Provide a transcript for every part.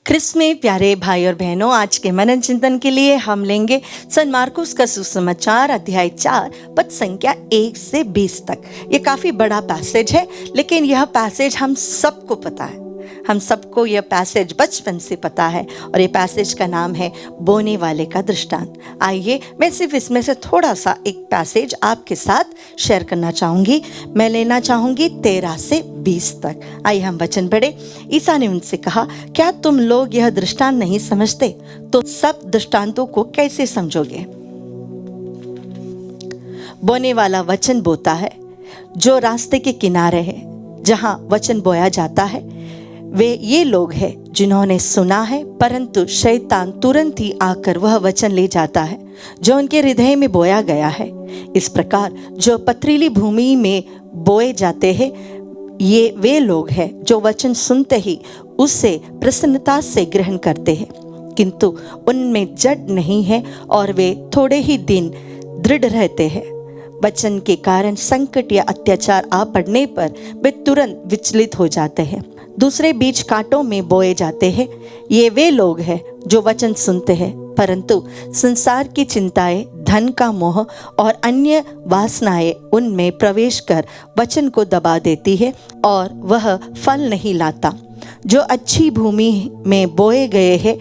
Chris में प्यारे भाई और बहनों, आज के मनन चिंतन के लिए हम लेंगे संत मार्कुस का सुसमाचार अध्याय 4 पद संख्या 1 से 20 तक। ये काफी बड़ा पैसेज है, लेकिन यह पैसेज हम सबको पता है। हम सबको यह पैसेज बचपन से पता है और ये पैसेज का नाम है बोने वाले का दृष्टांत। आइए मैं सिर्फ इसमें से थोड़ा सा एक पैसेज आपके साथ शेयर करना चाहूंगी। मैं लेना चाहूंगी 13 से 20 तक। आइए हम वचन पढ़े। ईसा ने उनसे कहा, क्या तुम लोग यह दृष्टांत नहीं समझते? तो सब दृष्टांतों को कैसे समझोगे? बोने वाला वचन बोता है। जो रास्ते के किनारे है, जहां वचन बोया जाता है, वे ये लोग हैं जिन्होंने सुना है, परंतु शैतान तुरंत ही आकर वह वचन ले जाता है जो उनके हृदय में बोया गया है। इस प्रकार जो पथरीली भूमि में बोए जाते हैं, ये वे लोग हैं जो वचन सुनते ही उसे प्रसन्नता से ग्रहण करते हैं, किंतु उनमें जड़ नहीं है और वे थोड़े ही दिन दृढ़ रहते हैं। वचन के कारण संकट या अत्याचार आ पड़ने पर वे तुरंत विचलित हो जाते हैं। दूसरे बीज कांटों में बोए जाते हैं। ये वे लोग हैं जो वचन सुनते हैं, परंतु संसार की चिंताएं, धन का मोह और अन्य वासनाएं उनमें प्रवेश कर वचन को दबा देती है और वह फल नहीं लाता। जो अच्छी भूमि में बोए गए हैं,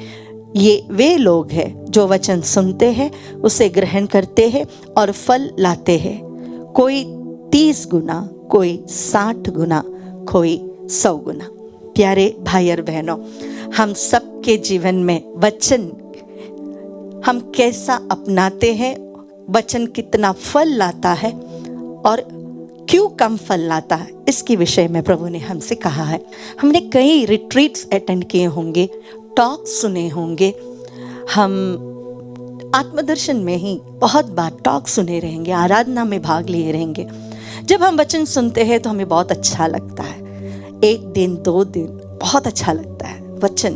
ये वे लोग हैं जो वचन सुनते हैं, उसे ग्रहण करते हैं और फल लाते हैं। कोई 30 गुना, कोई 60 गुना, कोई 100 गुना। प्यारे भाई और बहनों, हम सबके जीवन में वचन हम कैसा अपनाते हैं, वचन कितना फल लाता है और क्यों कम फल लाता है, इसके विषय में प्रभु ने हमसे कहा है। हमने कई रिट्रीट्स अटेंड किए होंगे, टॉक सुने होंगे, हम आत्मदर्शन में ही बहुत बार टॉक सुने रहेंगे, आराधना में भाग लिए रहेंगे। जब हम वचन सुनते हैं तो हमें बहुत अच्छा लगता है। 1 दिन 2 दिन बहुत अच्छा लगता है वचन।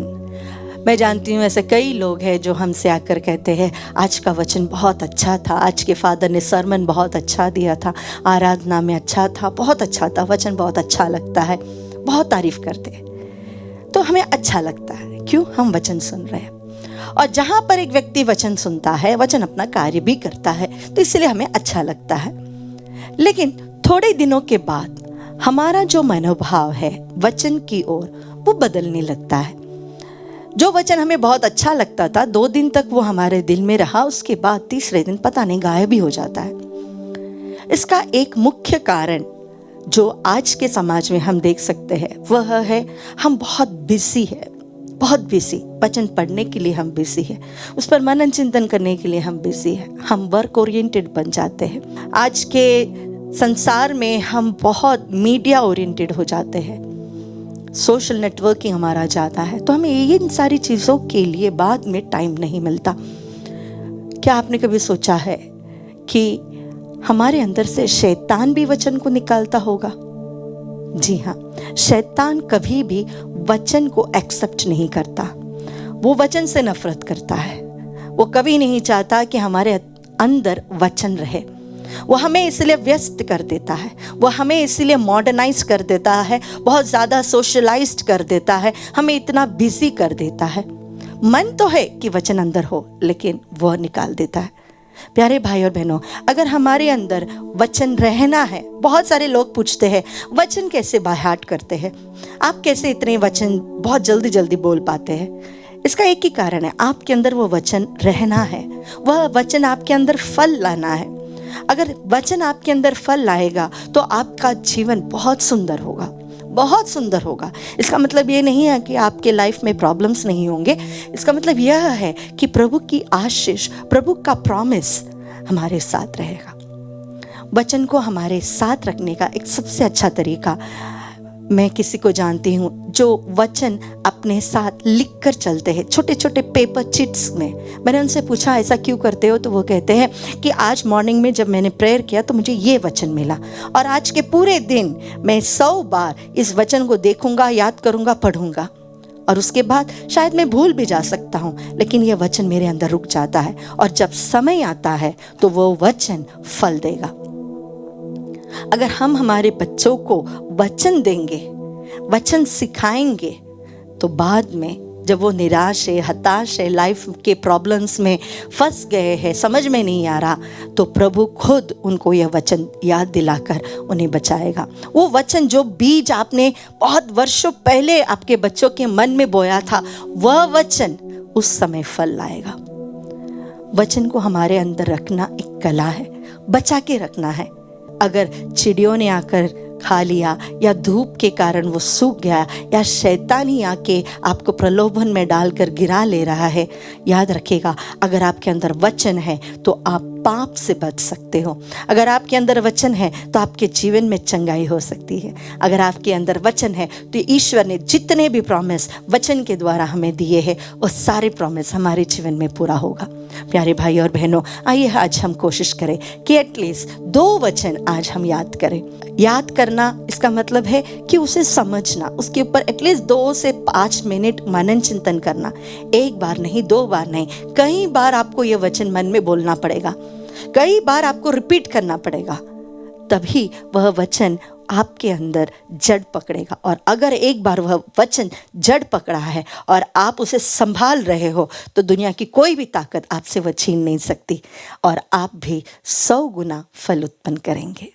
मैं जानती हूँ ऐसे कई लोग हैं जो हमसे आकर कहते हैं, आज का वचन बहुत अच्छा था, आज के फादर ने सरमन बहुत अच्छा दिया था, आराधना में अच्छा था, बहुत अच्छा था, वचन बहुत अच्छा लगता है, बहुत तारीफ करते हैं। तो हमें अच्छा लगता है, क्यों? हम वचन सुन रहे हैं। और जहाँ पर एक व्यक्ति वचन सुनता है, वचन अपना कार्य भी करता है, तो इसलिए हमें अच्छा लगता है। लेकिन थोड़े दिनों के बाद हमारा जो मनोभाव है वचन की ओर, वो बदलने लगता है। जो वचन हमें बहुत अच्छा लगता था, 2 दिन तक वो हमारे दिल में रहा, उसके बाद तीसरे दिन पता नहीं गायब ही हो जाता है। इसका एक मुख्य कारण जो आज के समाज में हम देख सकते हैं, वह है हम बहुत बिजी है, बहुत बिजी। वचन पढ़ने के लिए हम बिजी है, उस पर मनन चिंतन करने के लिए हम बिजी है, हम वर्क ओरिएंटेड बन जाते हैं। आज के संसार में हम बहुत मीडिया ओरिएंटेड हो जाते हैं, सोशल नेटवर्किंग हमारा ज़्यादा है, तो हमें इन सारी चीज़ों के लिए बाद में टाइम नहीं मिलता। क्या आपने कभी सोचा है कि हमारे अंदर से शैतान भी वचन को निकालता होगा? जी हाँ, शैतान कभी भी वचन को एक्सेप्ट नहीं करता। वो वचन से नफरत करता है। वो कभी नहीं चाहता कि हमारे अंदर वचन रहे। वो हमें इसलिए व्यस्त कर देता है, वो हमें इसलिए मॉडर्नाइज कर देता है, बहुत ज़्यादा सोशलाइज्ड कर देता है, हमें इतना बिजी कर देता है। मन तो है कि वचन अंदर हो, लेकिन वह निकाल देता है। प्यारे भाई और बहनों, अगर हमारे अंदर वचन रहना है, बहुत सारे लोग पूछते हैं वचन कैसे बाय हार्ट करते हैं, आप कैसे इतने वचन बहुत जल्दी जल्दी बोल पाते हैं? इसका एक ही कारण है, आपके अंदर वो वचन रहना है, वह वचन आपके अंदर फल लाना है। अगर वचन आपके अंदर फल लाएगा तो आपका जीवन बहुत सुंदर होगा, बहुत सुंदर होगा। इसका मतलब ये नहीं है कि आपके लाइफ में प्रॉब्लम्स नहीं होंगे। इसका मतलब यह है कि प्रभु की आशीष, प्रभु का प्रॉमिस हमारे साथ रहेगा। वचन को हमारे साथ रखने का एक सबसे अच्छा तरीका, मैं किसी को जानती हूँ जो वचन अपने साथ लिख कर चलते हैं, छोटे छोटे पेपर चिट्स में। मैंने उनसे पूछा ऐसा क्यों करते हो, तो वो कहते हैं कि आज मॉर्निंग में जब मैंने प्रेयर किया तो मुझे ये वचन मिला, और आज के पूरे दिन मैं 100 बार इस वचन को देखूंगा, याद करूंगा, पढ़ूंगा, और उसके बाद शायद मैं भूल भी जा सकता हूँ, लेकिन ये वचन मेरे अंदर रुक जाता है, और जब समय आता है तो वो वचन फल देगा। अगर हम हमारे बच्चों को वचन देंगे, वचन सिखाएंगे, तो बाद में जब वो निराश है, हताश है, लाइफ के प्रॉब्लम्स में फंस गए हैं, समझ में नहीं आ रहा, तो प्रभु खुद उनको यह वचन याद दिलाकर उन्हें बचाएगा। वो वचन जो बीज आपने बहुत वर्षों पहले आपके बच्चों के मन में बोया था, वह वचन उस समय फल लाएगा। वचन को हमारे अंदर रखना एक कला है, बचा के रखना है। अगर चिड़ियों ने आकर खा लिया, या धूप के कारण वो सूख गया, या शैतान ही आके आपको प्रलोभन में डालकर गिरा ले रहा है, याद रखिएगा, अगर आपके अंदर वचन है तो आप पाप से बच सकते हो। अगर आपके अंदर वचन है तो आपके जीवन में चंगाई हो सकती है। अगर आपके अंदर वचन है तो ईश्वर ने जितने भी प्रॉमिस वचन के द्वारा हमें दिए हैं, वो सारे प्रॉमिस हमारे जीवन में पूरा होगा। प्यारे भाई और बहनों, आइए आज हम कोशिश करें कि एटलीस्ट 2 वचन आज हम याद करें। याद करना इसका मतलब है कि उसे समझना, उसके ऊपर एटलीस्ट 2 से 5 मिनट मनन चिंतन करना। एक बार नहीं, 2 बार नहीं, कई बार आपको यह वचन मन में बोलना पड़ेगा, कई बार आपको रिपीट करना पड़ेगा, तभी वह वचन आपके अंदर जड़ पकड़ेगा। और अगर एक बार वह वचन जड़ पकड़ा है और आप उसे संभाल रहे हो, तो दुनिया की कोई भी ताकत आपसे वह छीन नहीं सकती, और आप भी 100 गुना फल उत्पन्न करेंगे।